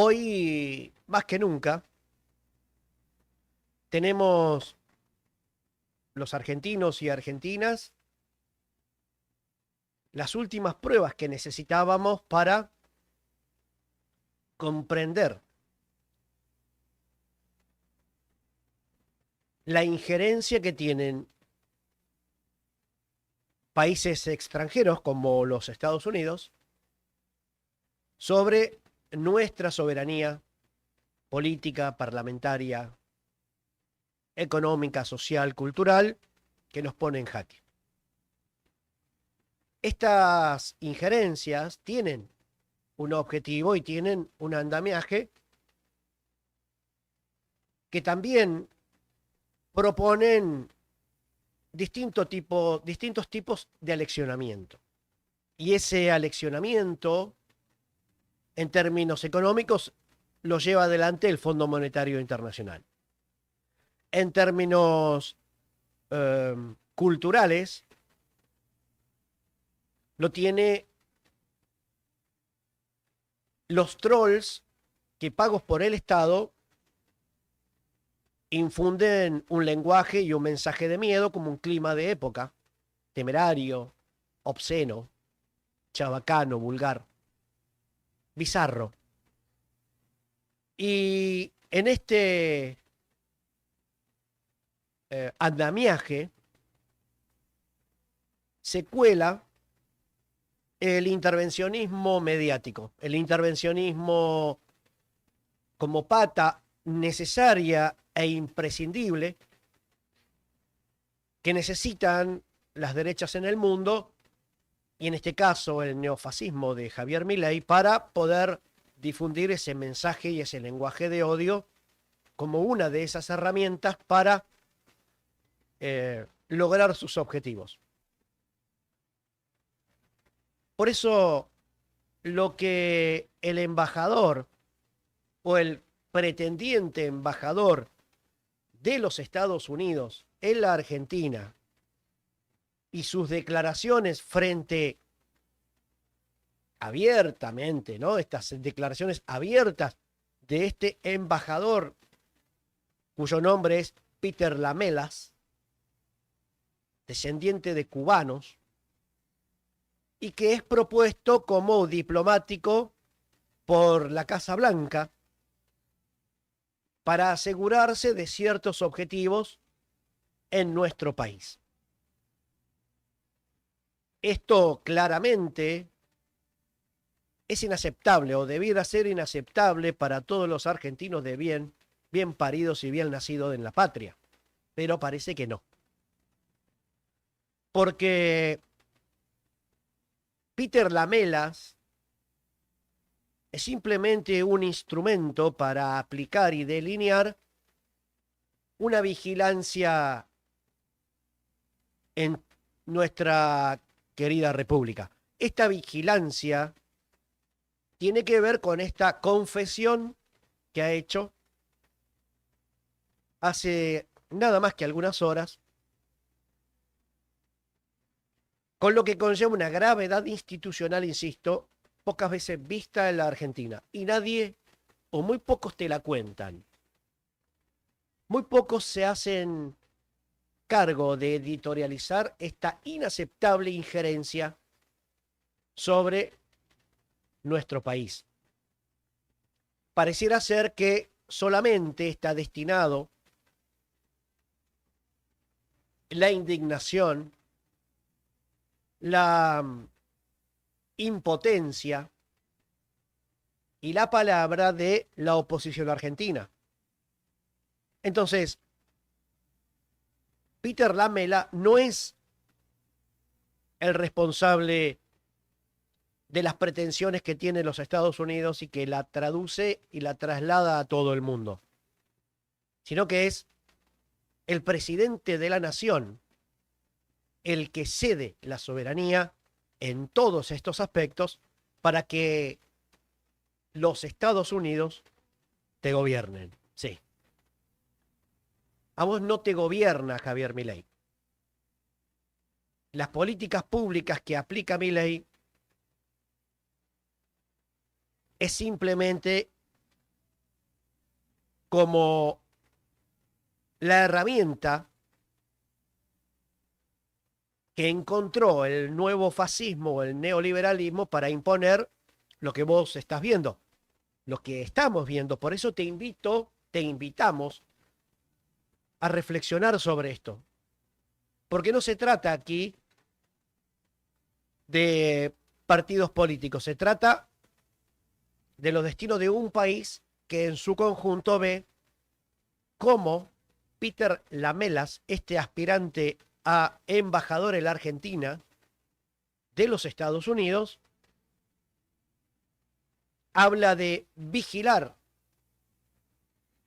Hoy, más que nunca, tenemos los argentinos y argentinas las últimas pruebas que necesitábamos para comprender la injerencia que tienen países extranjeros como los Estados Unidos sobre nuestra soberanía política, parlamentaria, económica, social, cultural, que nos pone en jaque. Estas injerencias tienen un objetivo y tienen un andamiaje que también proponen distintos tipos de aleccionamiento. Y ese aleccionamiento, en términos económicos, lo lleva adelante el Fondo Monetario Internacional. En términos culturales, lo tiene los trolls que, pagos por el Estado, infunden un lenguaje y un mensaje de miedo como un clima de época, temerario, obsceno, chabacano, vulgar, bizarro. Y en este andamiaje se cuela el intervencionismo mediático, el intervencionismo como pata necesaria e imprescindible que necesitan las derechas en el mundo, y en este caso el neofascismo de Javier Milei, para poder difundir ese mensaje y ese lenguaje de odio como una de esas herramientas para lograr sus objetivos. Por eso lo que el embajador o el pretendiente embajador de los Estados Unidos en la Argentina y sus declaraciones frente abiertamente, ¿no? Estas declaraciones abiertas de este embajador cuyo nombre es Peter Lamelas, descendiente de cubanos, y que es propuesto como diplomático por la Casa Blanca para asegurarse de ciertos objetivos en nuestro país. Esto claramente es inaceptable o debiera ser inaceptable para todos los argentinos de bien, bien paridos y bien nacidos en la patria, pero parece que no. Porque Peter Lamelas es simplemente un instrumento para aplicar y delinear una vigilancia en nuestra querida república. Esta vigilancia tiene que ver con esta confesión que ha hecho hace nada más que algunas horas, con lo que conlleva una gravedad institucional, insisto, pocas veces vista en la Argentina. Y nadie, o muy pocos te la cuentan. Muy pocos se hacen cargo de editorializar esta inaceptable injerencia sobre nuestro país. Pareciera ser que solamente está destinado la indignación, la impotencia y la palabra de la oposición argentina. Entonces, Peter Lamela no es el responsable de las pretensiones que tienen los Estados Unidos y que la traduce y la traslada a todo el mundo, sino que es el presidente de la nación el que cede la soberanía en todos estos aspectos para que los Estados Unidos te gobiernen. Sí. A vos no te gobierna Javier Milei. Las políticas públicas que aplica Milei es simplemente como la herramienta que encontró el nuevo fascismo o el neoliberalismo para imponer lo que vos estás viendo, lo que estamos viendo. Por eso te invitamos a reflexionar sobre esto. Porque no se trata aquí de partidos políticos, se trata de los destinos de un país que en su conjunto ve cómo Peter Lamelas, este aspirante a embajador en la Argentina de los Estados Unidos, habla de vigilar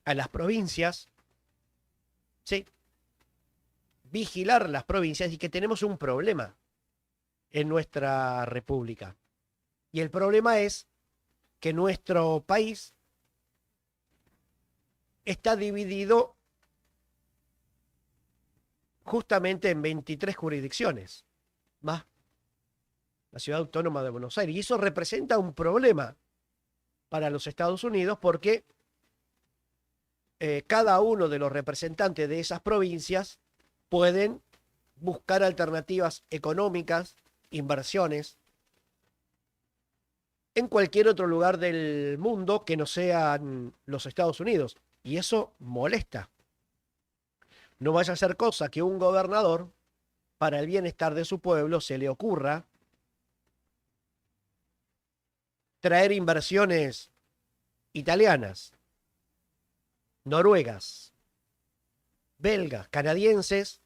a las provincias, ¿sí? Vigilar las provincias y que tenemos un problema en nuestra república. Y el problema es que nuestro país está dividido justamente en 23 jurisdicciones, más la Ciudad Autónoma de Buenos Aires. Y eso representa un problema para los Estados Unidos porque cada uno de los representantes de esas provincias pueden buscar alternativas económicas, inversiones, en cualquier otro lugar del mundo que no sean los Estados Unidos. Y eso molesta. No vaya a ser cosa que un gobernador, para el bienestar de su pueblo, se le ocurra traer inversiones italianas, noruegas, belgas, canadienses,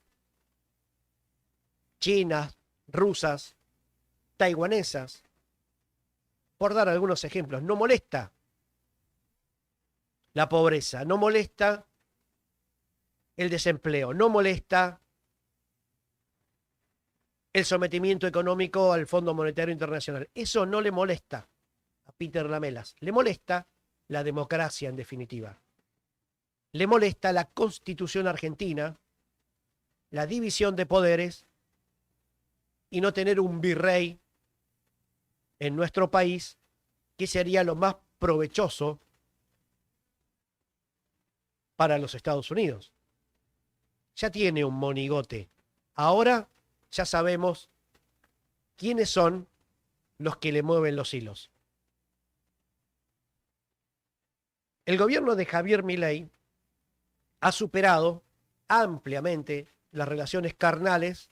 chinas, rusas, taiwanesas, por dar algunos ejemplos. No molesta la pobreza, no molesta el desempleo, no molesta el sometimiento económico al Fondo Monetario Internacional. Eso no le molesta a Peter Lamelas. Le molesta la democracia, en definitiva. Le molesta la Constitución argentina, la división de poderes y no tener un virrey en nuestro país, que sería lo más provechoso para los Estados Unidos. Ya tiene un monigote. Ahora ya sabemos quiénes son los que le mueven los hilos. El gobierno de Javier Milei ha superado ampliamente las relaciones carnales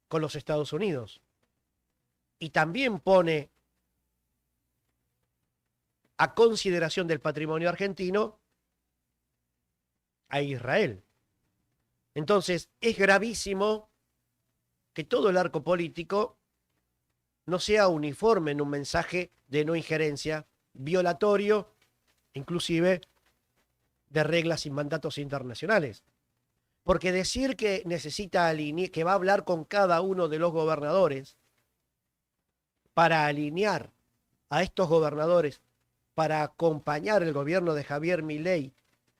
con los Estados Unidos y también pone a consideración del patrimonio argentino a Israel. Entonces, es gravísimo que todo el arco político no sea uniforme en un mensaje de no injerencia, violatorio, inclusive de reglas y mandatos internacionales. Porque decir que necesita alinear, que va a hablar con cada uno de los gobernadores para alinear a estos gobernadores, para acompañar el gobierno de Javier Milei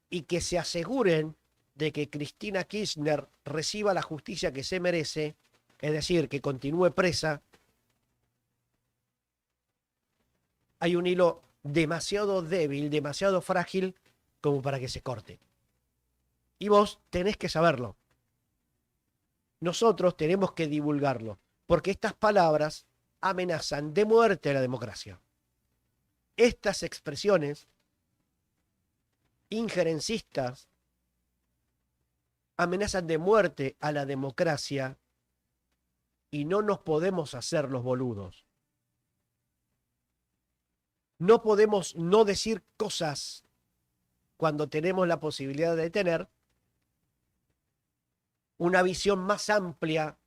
y que se aseguren de que Cristina Kirchner reciba la justicia que se merece, es decir, que continúe presa, hay un hilo demasiado débil, demasiado frágil como para que se corte. Y vos tenés que saberlo. Nosotros tenemos que divulgarlo, porque estas palabras amenazan de muerte a la democracia. Estas expresiones injerencistas amenazan de muerte a la democracia y no nos podemos hacer los boludos. No podemos no decir cosas cuando tenemos la posibilidad de tener una visión más amplia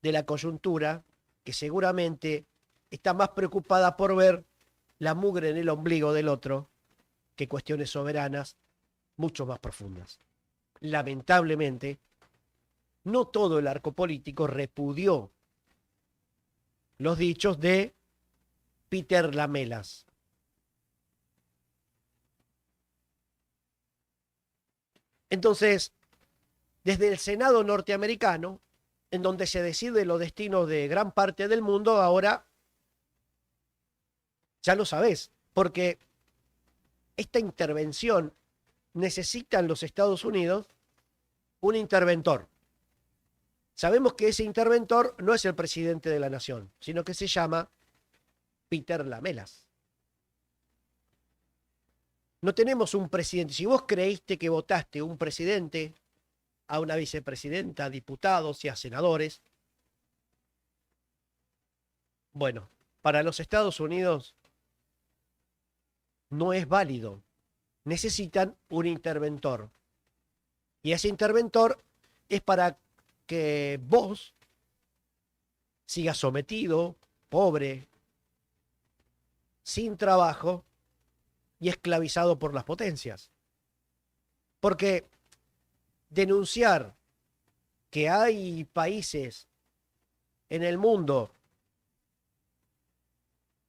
de la coyuntura, que seguramente está más preocupada por ver la mugre en el ombligo del otro que cuestiones soberanas mucho más profundas. Lamentablemente, no todo el arco político repudió los dichos de Peter Lamelas. Entonces, desde el Senado norteamericano, en donde se decide los destinos de gran parte del mundo, ahora ya lo sabés, porque esta intervención necesitan los Estados Unidos un interventor. Sabemos que ese interventor no es el presidente de la nación, sino que se llama Peter Lamelas. No tenemos un presidente. Si vos creíste que votaste un presidente, a una vicepresidenta, a diputados y a senadores, bueno, para los Estados Unidos no es válido. Necesitan un interventor. Y ese interventor es para que vos sigas sometido, pobre, sin trabajo y esclavizado por las potencias. Porque denunciar que hay países en el mundo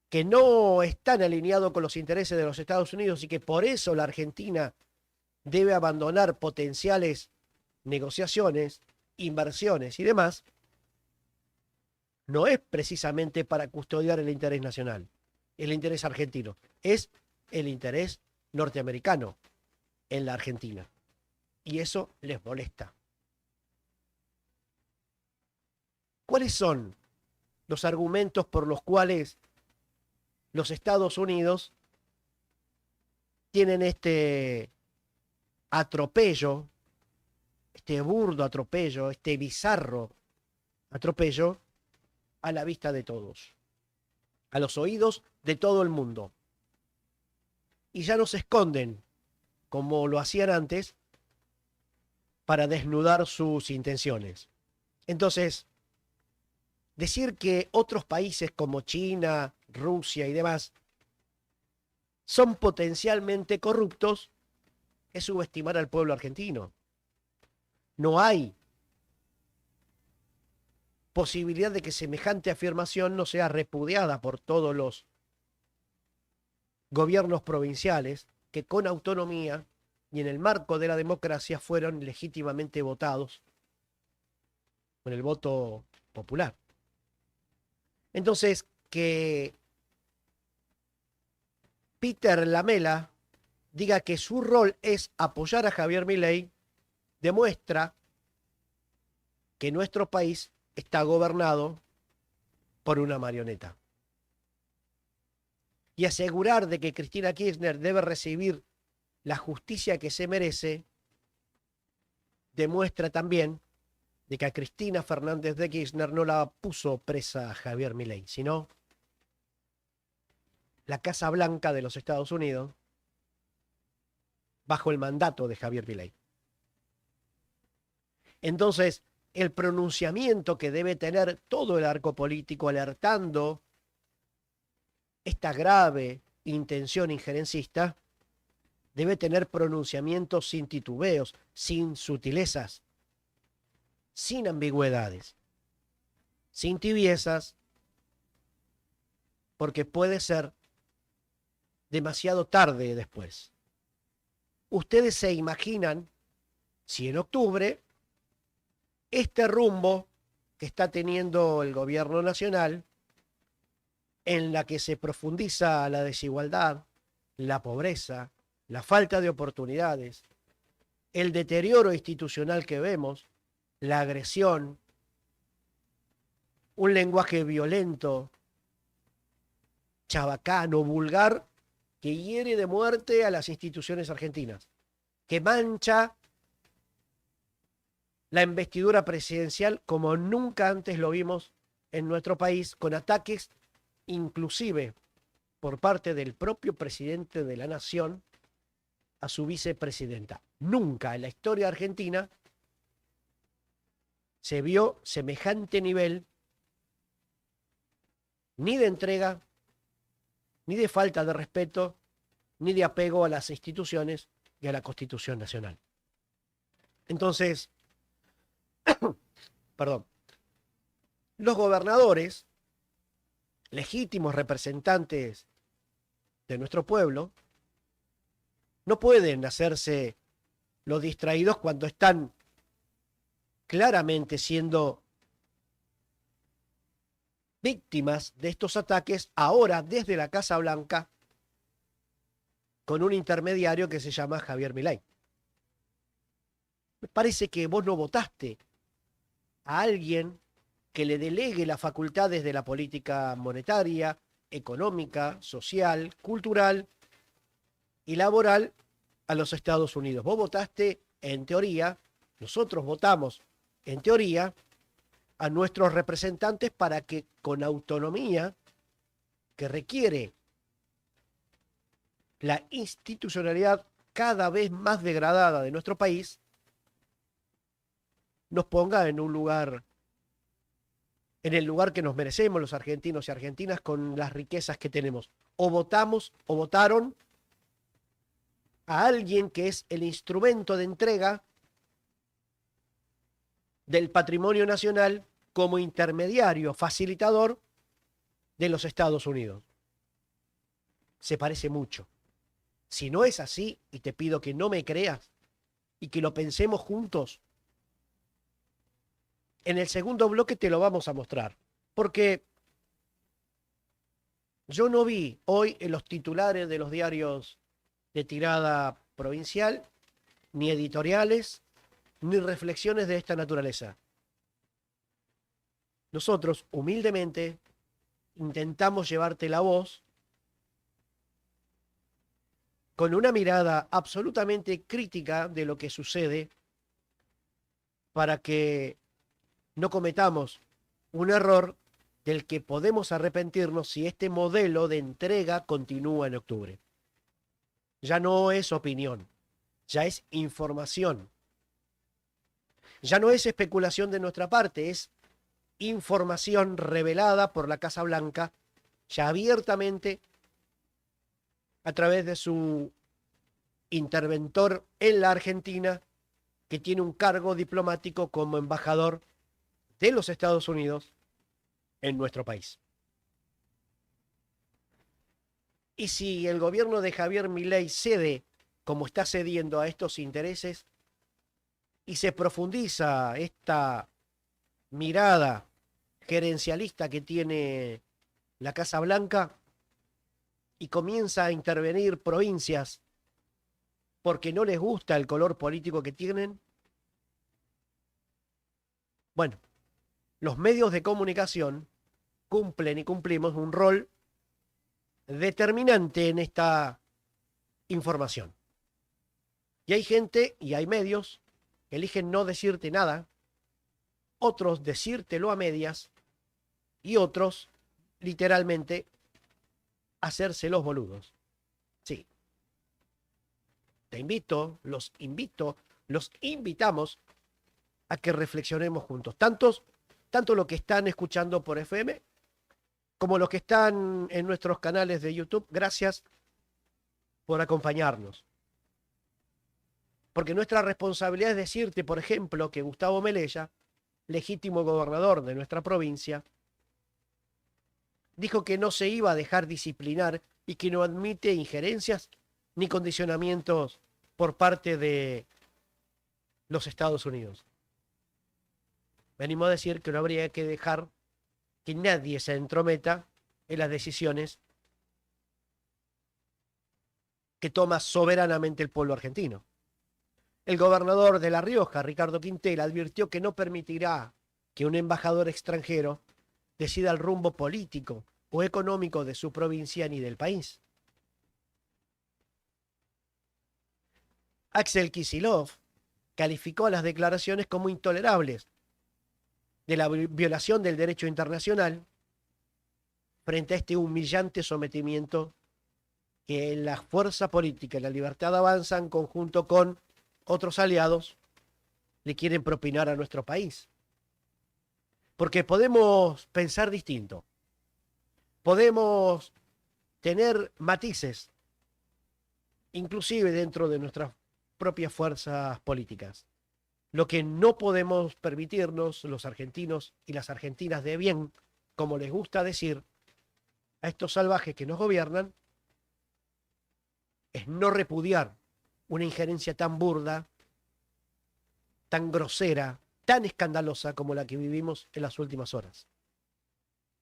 que no están alineados con los intereses de los Estados Unidos y que por eso la Argentina debe abandonar potenciales negociaciones, inversiones y demás, no es precisamente para custodiar el interés nacional, el interés argentino, es el interés norteamericano en la Argentina. Y eso les molesta. ¿Cuáles son los argumentos por los cuales los Estados Unidos tienen este atropello, este burdo atropello, este bizarro atropello a la vista de todos, a los oídos de todo el mundo? Y ya no se esconden, como lo hacían antes, para desnudar sus intenciones. Entonces, decir que otros países como China, Rusia y demás son potencialmente corruptos es subestimar al pueblo argentino. No hay posibilidad de que semejante afirmación no sea repudiada por todos los gobiernos provinciales que con autonomía y en el marco de la democracia fueron legítimamente votados con el voto popular. Entonces, que Peter Lamela diga que su rol es apoyar a Javier Milei demuestra que nuestro país está gobernado por una marioneta. Y asegurar de que Cristina Kirchner debe recibir la justicia que se merece demuestra también de que a Cristina Fernández de Kirchner no la puso presa a Javier Milei, sino la Casa Blanca de los Estados Unidos bajo el mandato de Javier Milei. Entonces, el pronunciamiento que debe tener todo el arco político alertando esta grave intención injerencista debe tener pronunciamientos sin titubeos, sin sutilezas, sin ambigüedades, sin tibiezas, porque puede ser demasiado tarde después. Ustedes se imaginan si en octubre este rumbo que está teniendo el gobierno nacional, en la que se profundiza la desigualdad, la pobreza, la falta de oportunidades, el deterioro institucional que vemos, la agresión, un lenguaje violento, chabacano, vulgar, que hiere de muerte a las instituciones argentinas, que mancha la investidura presidencial como nunca antes lo vimos en nuestro país, con ataques inclusive por parte del propio presidente de la nación a su vicepresidenta. Nunca en la historia argentina se vio semejante nivel ni de entrega, ni de falta de respeto, ni de apego a las instituciones y a la Constitución Nacional. Entonces, perdón, los gobernadores, legítimos representantes de nuestro pueblo, no pueden hacerse los distraídos cuando están claramente siendo víctimas de estos ataques ahora desde la Casa Blanca con un intermediario que se llama Javier Milei. parece que vos no votaste a alguien que le delegue las facultades de la política monetaria, económica, social, cultural y laboral a los Estados Unidos. Vos votaste, en teoría, nosotros votamos, en teoría, a nuestros representantes para que con autonomía que requiere la institucionalidad cada vez más degradada de nuestro país, nos ponga en un lugar, en el lugar que nos merecemos los argentinos y argentinas con las riquezas que tenemos. O votamos o votaron a alguien que es el instrumento de entrega del patrimonio nacional como intermediario, facilitador de los Estados Unidos. Se parece mucho. Si no es así, y te pido que no me creas y que lo pensemos juntos, en el segundo bloque te lo vamos a mostrar. Porque yo no vi hoy en los titulares de los diarios de tirada provincial, ni editoriales, ni reflexiones de esta naturaleza. Nosotros, humildemente, intentamos llevarte la voz con una mirada absolutamente crítica de lo que sucede para que no cometamos un error del que podemos arrepentirnos si este modelo de entrega continúa en octubre. Ya no es opinión, ya es información. Ya no es especulación de nuestra parte, es información revelada por la Casa Blanca, ya abiertamente a través de su interventor en la Argentina, que tiene un cargo diplomático como embajador de los Estados Unidos en nuestro país. Y si el gobierno de Javier Milei cede, como está cediendo a estos intereses, y se profundiza esta mirada gerencialista que tiene la Casa Blanca, y comienza a intervenir provincias porque no les gusta el color político que tienen, bueno, los medios de comunicación cumplen y cumplimos un rol determinante en esta información. Y hay gente y hay medios que eligen no decirte nada, otros decírtelo a medias y otros literalmente hacerse los boludos. Sí. Te invito, los invitamos a que reflexionemos juntos. Tanto los que están escuchando por FM como los que están en nuestros canales de YouTube. Gracias por acompañarnos. Porque nuestra responsabilidad es decirte, por ejemplo, que Gustavo Melella, legítimo gobernador de nuestra provincia, dijo que no se iba a dejar disciplinar y que no admite injerencias ni condicionamientos por parte de los Estados Unidos. Me animo a decir que no habría que dejar que nadie se entrometa en las decisiones que toma soberanamente el pueblo argentino. El gobernador de La Rioja, Ricardo Quintela, advirtió que no permitirá que un embajador extranjero decida el rumbo político o económico de su provincia ni del país. Axel Kicillof calificó las declaraciones como intolerables de la violación del derecho internacional frente a este humillante sometimiento que la fuerza política y la Libertad Avanza en conjunto con otros aliados le quieren propinar a nuestro país. Porque podemos pensar distinto, podemos tener matices, inclusive dentro de nuestras propias fuerzas políticas. Lo que no podemos permitirnos los argentinos y las argentinas de bien, como les gusta decir a estos salvajes que nos gobiernan, es no repudiar una injerencia tan burda, tan grosera, tan escandalosa como la que vivimos en las últimas horas.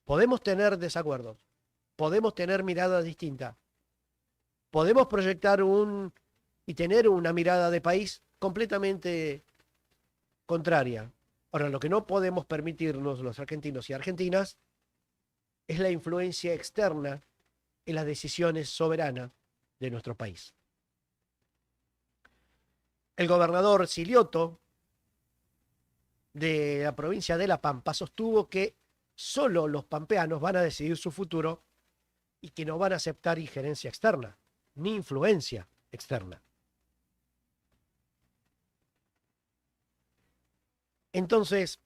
Podemos tener desacuerdos, podemos tener miradas distintas, podemos proyectar y tener una mirada de país completamente contraria. Ahora, lo que no podemos permitirnos los argentinos y argentinas es la influencia externa en las decisiones soberanas de nuestro país. El gobernador Silioto de la provincia de La Pampa sostuvo que solo los pampeanos van a decidir su futuro y que no van a aceptar injerencia externa, ni influencia externa. Entonces,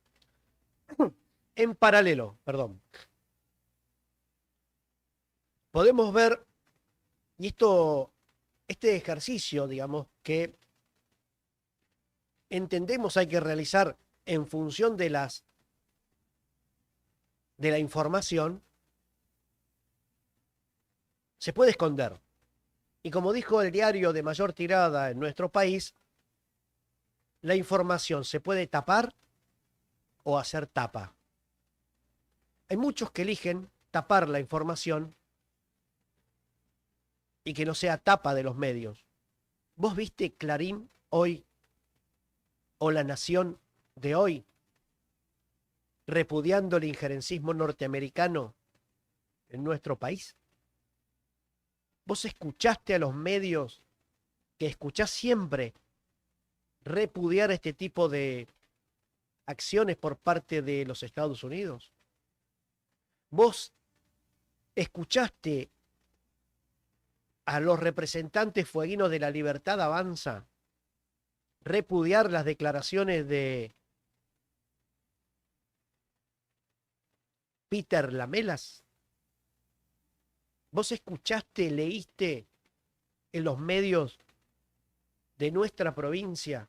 en paralelo, podemos ver, y este ejercicio, digamos, que entendemos hay que realizar en función de la información, se puede esconder. Y como dijo el diario de mayor tirada en nuestro país, la información se puede tapar o hacer tapa. Hay muchos que eligen tapar la información y que no sea tapa de los medios. ¿Vos viste Clarín hoy o La Nación de hoy repudiando el injerencismo norteamericano en nuestro país? ¿Vos escuchaste a los medios que escuchás siempre repudiar este tipo de acciones por parte de los Estados Unidos? ¿Vos escuchaste a los representantes fueguinos de la Libertad Avanza repudiar las declaraciones de Peter Lamelas? ¿Vos escuchaste, leíste en los medios de nuestra provincia,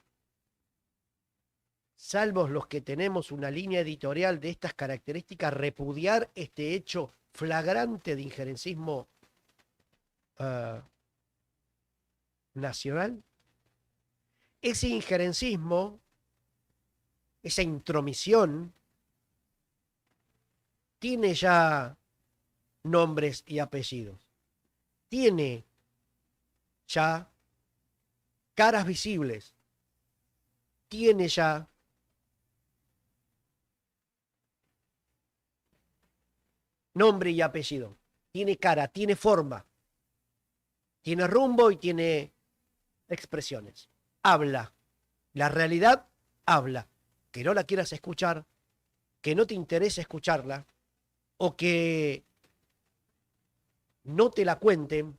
salvo los que tenemos una línea editorial de estas características, repudiar este hecho flagrante de injerencismo nacional? Ese injerencismo, esa intromisión, tiene ya nombres y apellidos. Tiene ya caras visibles. Tiene ya nombre y apellido. Tiene cara, tiene forma. Tiene rumbo y tiene expresiones. Habla. La realidad habla. Que no la quieras escuchar, que no te interese escucharla, o que no te la cuenten,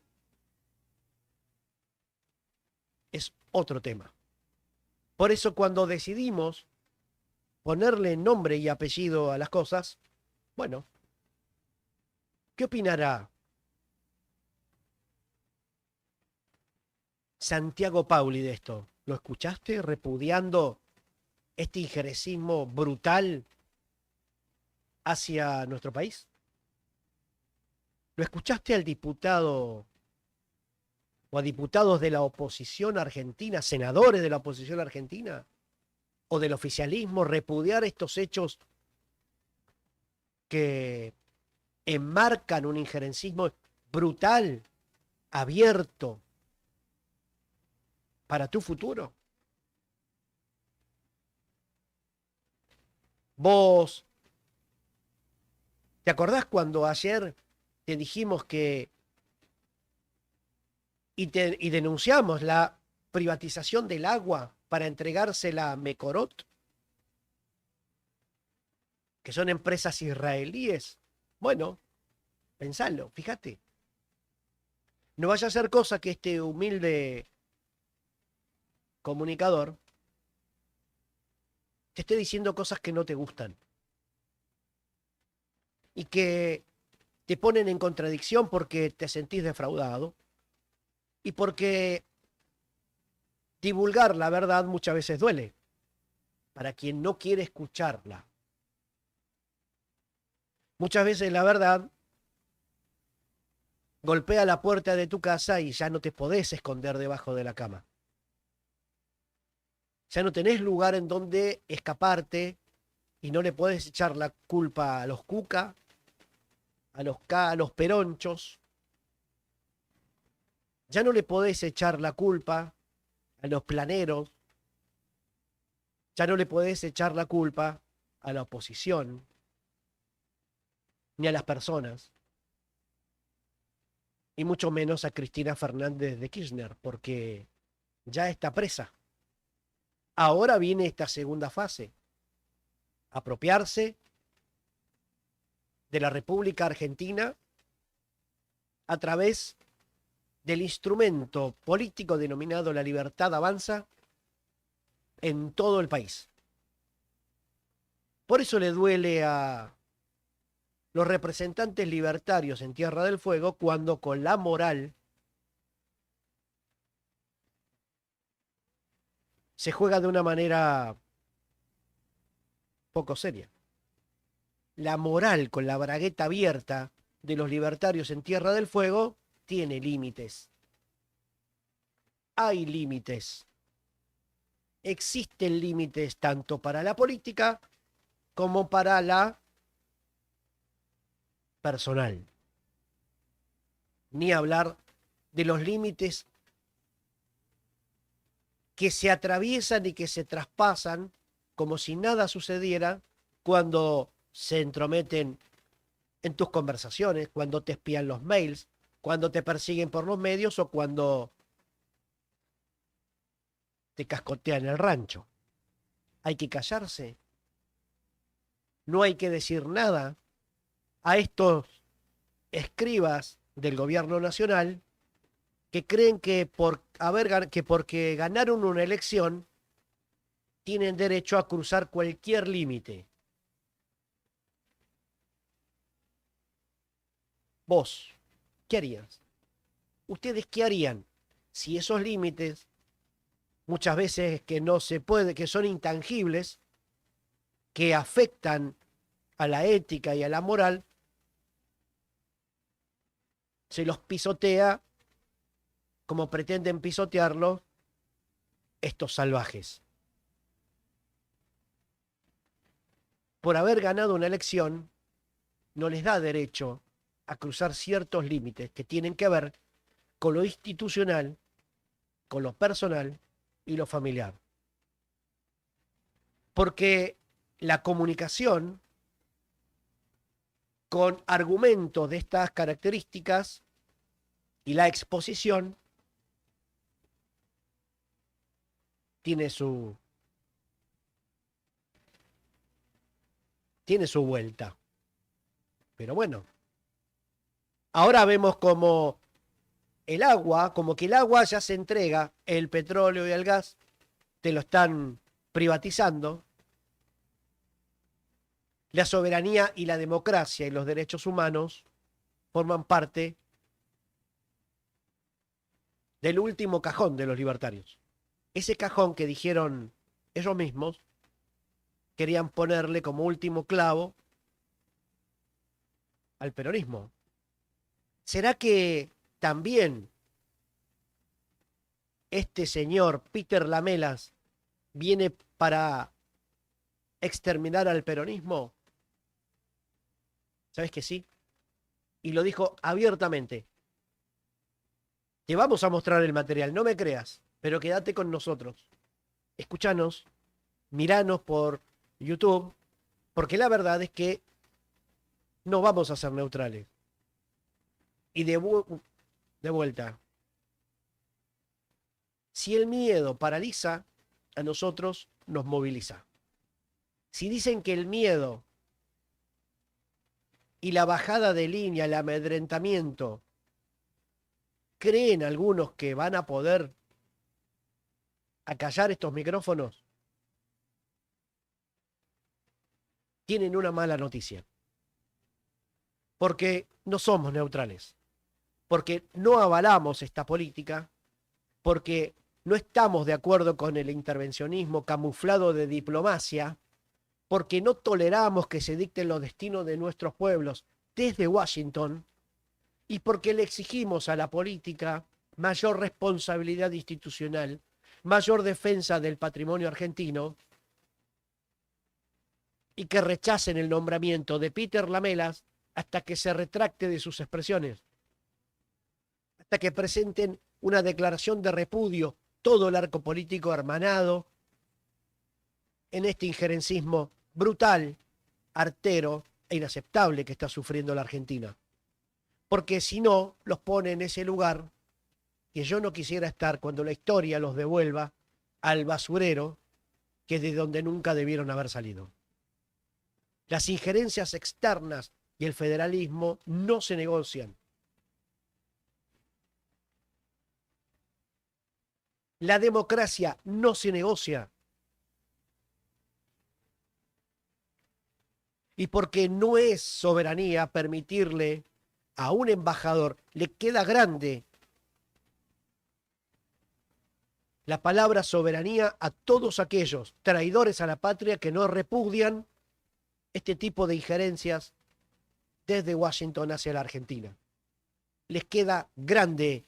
es otro tema. Por eso cuando decidimos ponerle nombre y apellido a las cosas, bueno, ¿qué opinará Santiago Pauli de esto? ¿Lo escuchaste repudiando este injerencismo brutal hacia nuestro país? ¿Lo escuchaste al diputado o a diputados de la oposición argentina, senadores de la oposición argentina o del oficialismo repudiar estos hechos que enmarcan un injerencismo brutal, abierto, para tu futuro? Vos, ¿te acordás cuando ayer te dijimos que y denunciamos la privatización del agua para entregársela a Mekorot, que son empresas israelíes? Bueno, pensalo, fíjate. No vaya a ser cosa que este humilde comunicador te esté diciendo cosas que no te gustan y que te ponen en contradicción porque te sentís defraudado y porque divulgar la verdad muchas veces duele para quien no quiere escucharla. Muchas veces la verdad golpea la puerta de tu casa y ya no te podés esconder debajo de la cama. Ya no tenés lugar en donde escaparte y no le podés echar la culpa a los cuca, a los peronchos. Ya no le podés echar la culpa a los planeros, Ya no le podés echar la culpa a la oposición ni a las personas, y mucho menos a Cristina Fernández de Kirchner, porque ya está presa. Ahora viene esta segunda fase, apropiarse de la República Argentina a través del instrumento político denominado La Libertad Avanza en todo el país. Por eso le duele a los representantes libertarios en Tierra del Fuego cuando con la moral se juega de una manera poco seria. La moral con la bragueta abierta de los libertarios en Tierra del Fuego tiene límites. Hay límites. Existen límites tanto para la política como para la personal. Ni hablar de los límites que se atraviesan y que se traspasan como si nada sucediera cuando se entrometen en tus conversaciones, cuando te espían los mails, cuando te persiguen por los medios o cuando te cascotean el rancho. Hay que callarse. No hay que decir nada a estos escribas del gobierno nacional que creen que porque ganaron una elección tienen derecho a cruzar cualquier límite. Vos, ¿qué harías? ¿Ustedes qué harían si esos límites, muchas veces que no se puede, que son intangibles, que afectan a la ética y a la moral, se los pisotea como pretenden pisotearlo estos salvajes? Por haber ganado una elección, no les da derecho a cruzar ciertos límites que tienen que ver con lo institucional, con lo personal y lo familiar. Porque la comunicación con argumentos de estas características y la exposición tiene su vuelta. Pero bueno, ahora vemos como que el agua ya se entrega, el petróleo y el gas te lo están privatizando. La soberanía y la democracia y los derechos humanos forman parte del último cajón de los libertarios. Ese cajón que dijeron ellos mismos, querían ponerle como último clavo al peronismo. ¿Será que también este señor Peter Lamelas viene para exterminar al peronismo? ¿Sabes que sí? Y lo dijo abiertamente. Te vamos a mostrar el material, no me creas, pero quédate con nosotros. Escúchanos, miranos por YouTube, porque la verdad es que no vamos a ser neutrales. Y de vuelta, si el miedo paraliza, a nosotros nos moviliza. Si dicen que el miedo y la bajada de línea, el amedrentamiento, creen algunos que van a poder acallar estos micrófonos, tienen una mala noticia. Porque no somos neutrales, porque no avalamos esta política, porque no estamos de acuerdo con el intervencionismo camuflado de diplomacia, porque no toleramos que se dicten los destinos de nuestros pueblos desde Washington, y porque le exigimos a la política mayor responsabilidad institucional, mayor defensa del patrimonio argentino, y que rechacen el nombramiento de Peter Lamelas hasta que se retracte de sus expresiones, hasta que presenten una declaración de repudio todo el arco político hermanado en este injerencismo brutal, artero e inaceptable que está sufriendo la Argentina. Porque si no, los pone en ese lugar que yo no quisiera estar cuando la historia los devuelva al basurero, que es de donde nunca debieron haber salido. Las injerencias externas y el federalismo no se negocian. La democracia no se negocia. Y porque no es soberanía permitirle a un embajador, le queda grande la palabra soberanía a todos aquellos traidores a la patria que no repudian este tipo de injerencias desde Washington hacia la Argentina. Les queda grande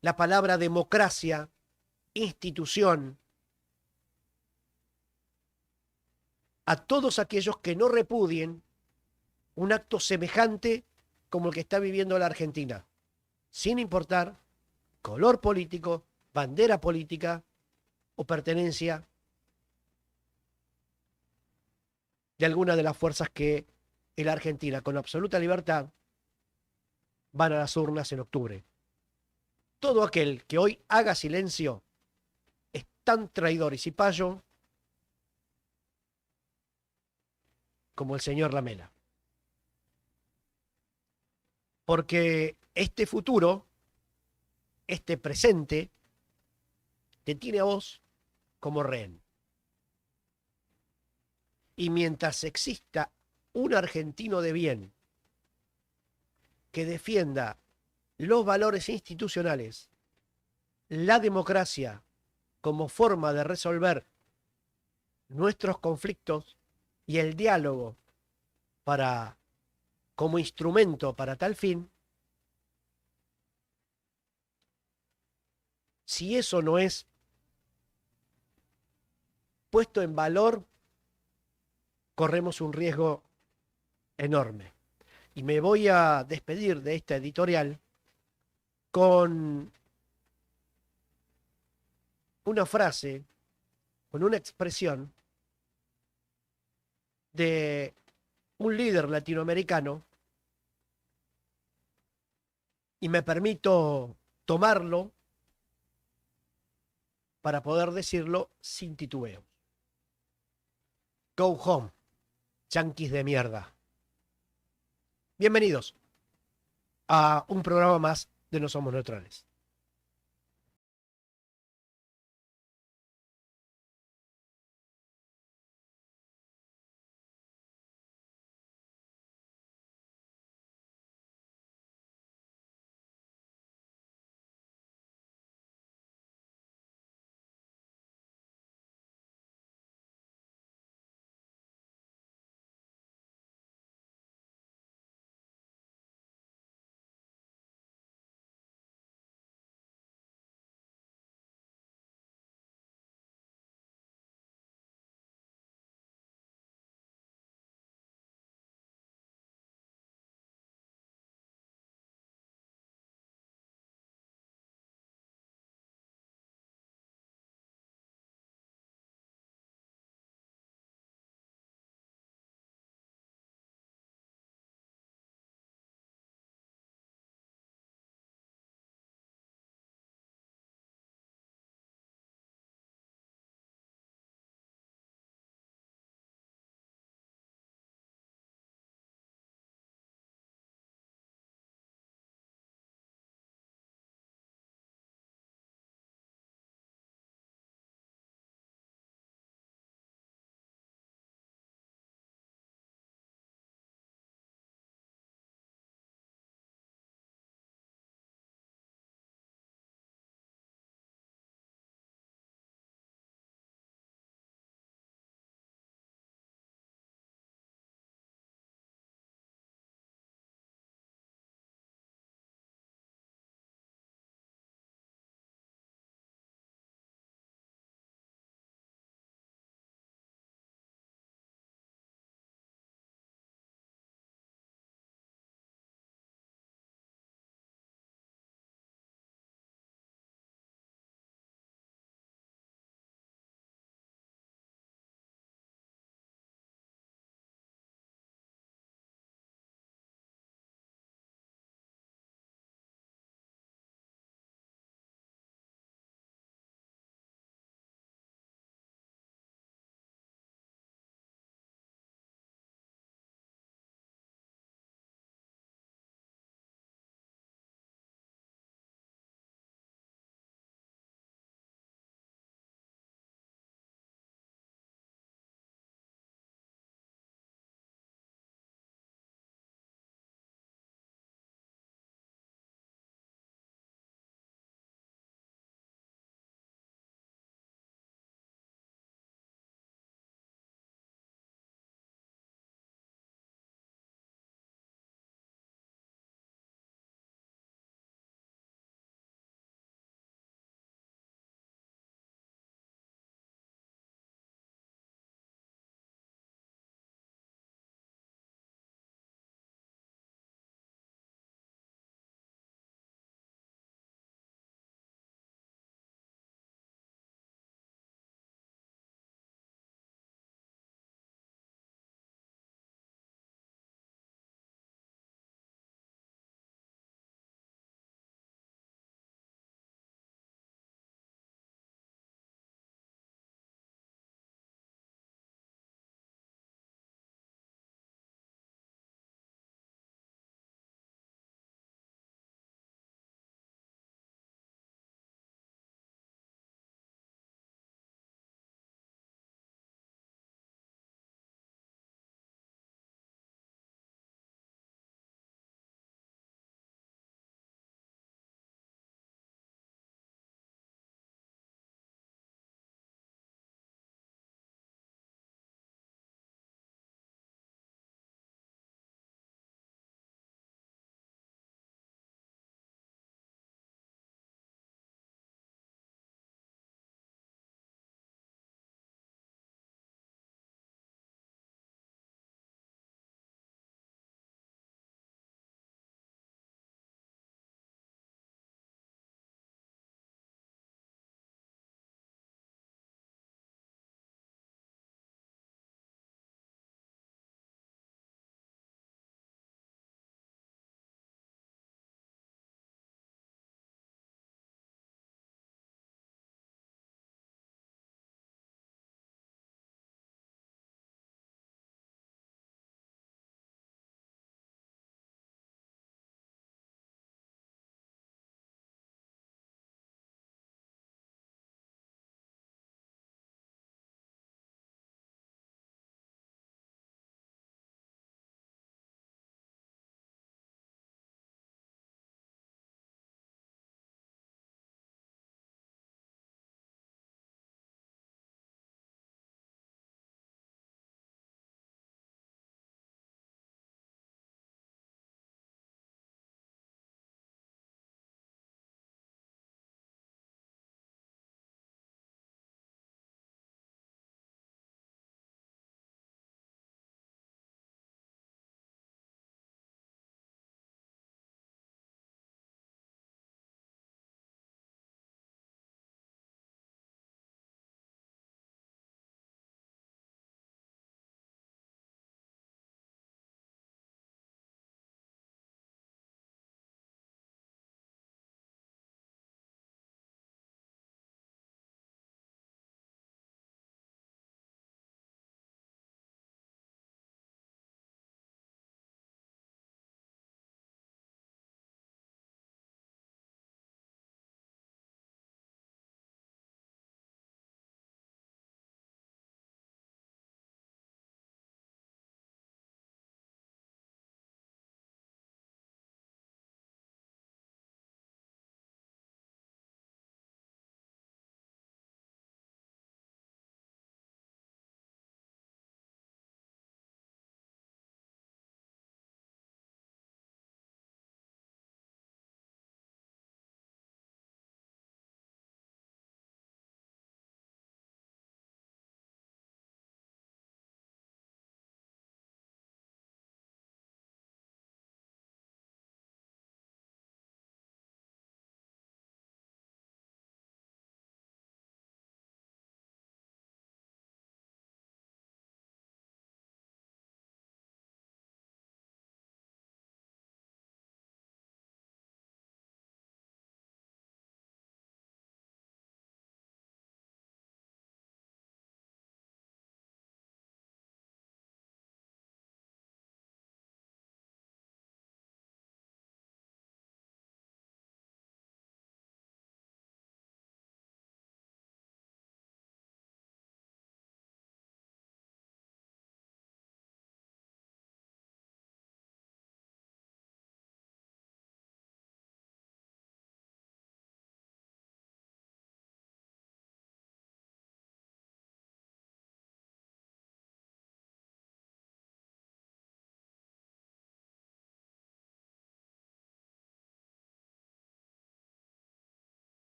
la palabra democracia, institución, a todos aquellos que no repudien un acto semejante como el que está viviendo la Argentina, sin importar color político, bandera política o pertenencia de alguna de las fuerzas que en la Argentina, con absoluta libertad, van a las urnas en octubre. Todo aquel que hoy haga silencio es tan traidor y cipayo como el señor Lamela. Porque este futuro, este presente, te tiene a vos como rehén. Y mientras exista un argentino de bien que defienda los valores institucionales, la democracia como forma de resolver nuestros conflictos y el diálogo como instrumento para tal fin, si eso no es puesto en valor, corremos un riesgo enorme. Y me voy a despedir de esta editorial con una frase, con una expresión de un líder latinoamericano, y me permito tomarlo para poder decirlo sin titubeo. Go home, yanquis de mierda. Bienvenidos a un programa más de No Somos Neutrales.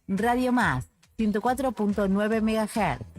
Radio Más, 104.9 MHz.